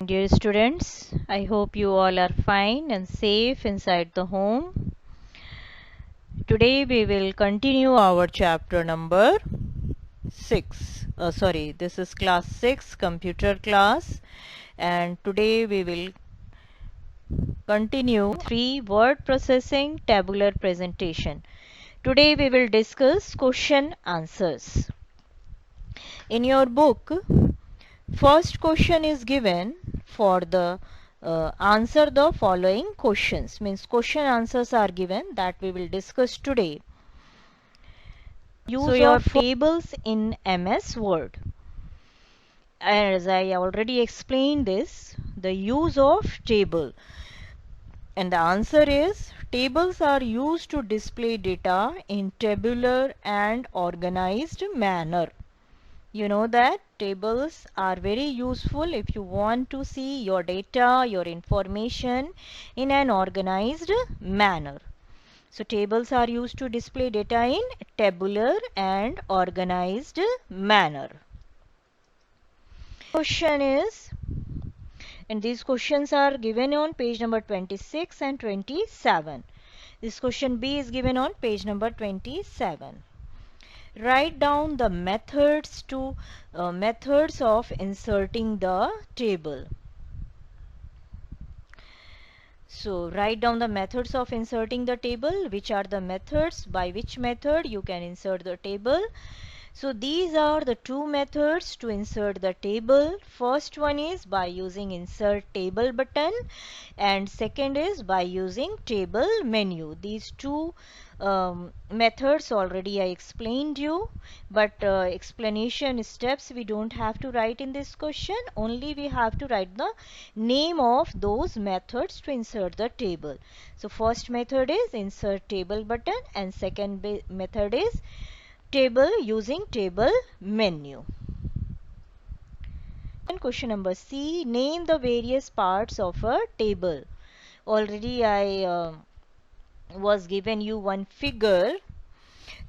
Dear students, I hope you all are fine and safe inside the home. Today we will continue our chapter number 6. This is class 6 computer class, and today we will continue 3 word processing tabular presentation. Today we will discuss question answers. In your book, first question is given for the answer the following questions. Means question answers are given that we will discuss today. Use of tables in MS Word. As I already explained this, the use of table. And the answer is tables are used to display data in tabular and organized manner. You know that tables are very useful if you want to see your data, your information in an organized manner. So tables are used to display data in tabular and organized manner. Question is, and these questions are given on page number 26 and 27. This question B is given on page number 27. Write down the methods of inserting the table. So write down the methods of inserting the table. Which are the methods? By which method you can insert the table? So these are the two methods to insert the table. First one is by using insert table button, and second is by using table menu. These two methods already I explained you, but explanation steps we don't have to write in this question. Only we have to write the name of those methods to insert the table. So first method is insert table button, and second method is table using table menu. And question number C, name the various parts of a table. Already I was given you one figure,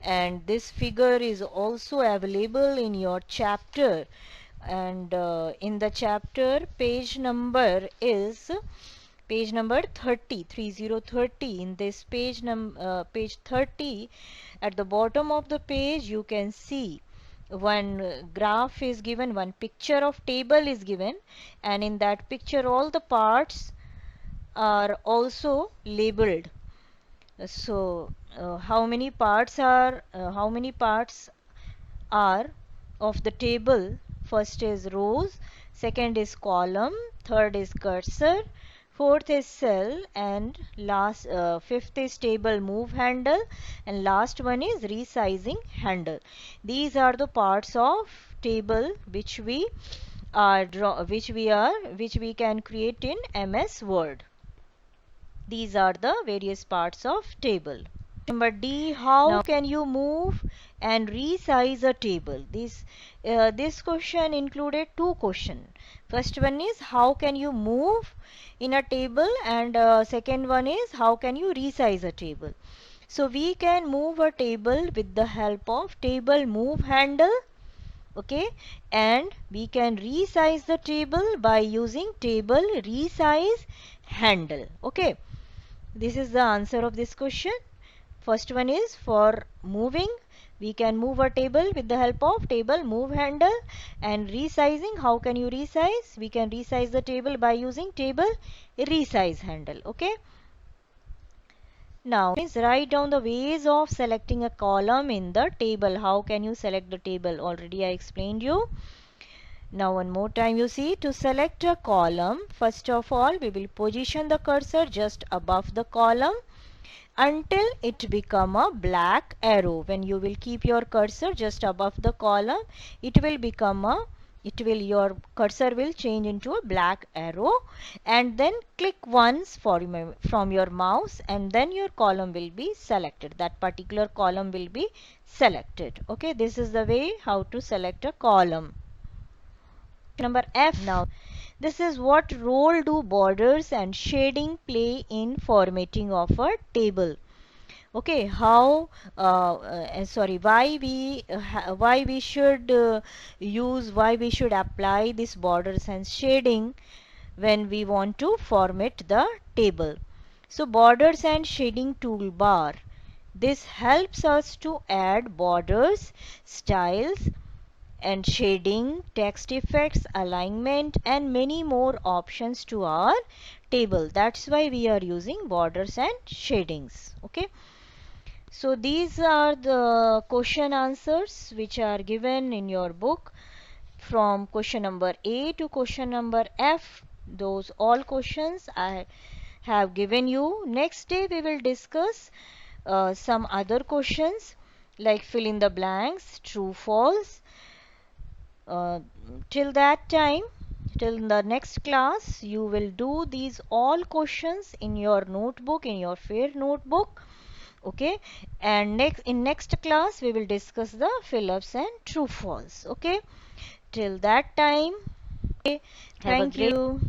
and this figure is also available in your chapter, and in the chapter page number is page number 30. In this page 30, at the bottom of the page you can see one graph is given, one picture of table is given, and in that picture all the parts are also labeled. So how many parts are of the table? First is rows, second is column, third is cursor, fourth is cell, and fifth is table move handle, and last one is resizing handle. These are the parts of table which we can create in MS Word. These are the various parts of table. Number D, how can you move and resize a table? This question included two questions. First one is how can you move in a table, and second one is how can you resize a table. So we can move a table with the help of table move handle, okay, and we can resize the table by using table resize handle, okay. This is the answer of this question. First one is for moving. We can move a table with the help of table move handle, and resizing. How can you resize? We can resize the table by using table resize handle. Okay. Now, please write down the ways of selecting a column in the table. How can you select the table? Already I explained you. Now one more time, you see, to select a column, first of all we will position the cursor just above the column until it become a black arrow. When you will keep your cursor just above the column, your cursor will change into a black arrow, and then click once from your mouse, and then your column will be selected. That particular column will be selected. Okay, this is the way how to select a column. Number F. Now this is what role do borders and shading play in formatting of a table. Okay, how why we should apply this borders and shading when we want to format the table. So borders and shading toolbar. This helps us to add borders, styles and shading, text effects, alignment and many more options to our table. That's why we are using borders and shadings. Okay. So these are the question answers which are given in your book from question number A to question number F. Those all questions I have given you. Next day we will discuss some other questions like fill in the blanks, true, false. Uh, till that time, till the next class, you will do these all questions in your notebook, in your fair notebook. Okay, and next class we will discuss the fill-ups and true false. Okay, till that time, okay, Have a thank great you.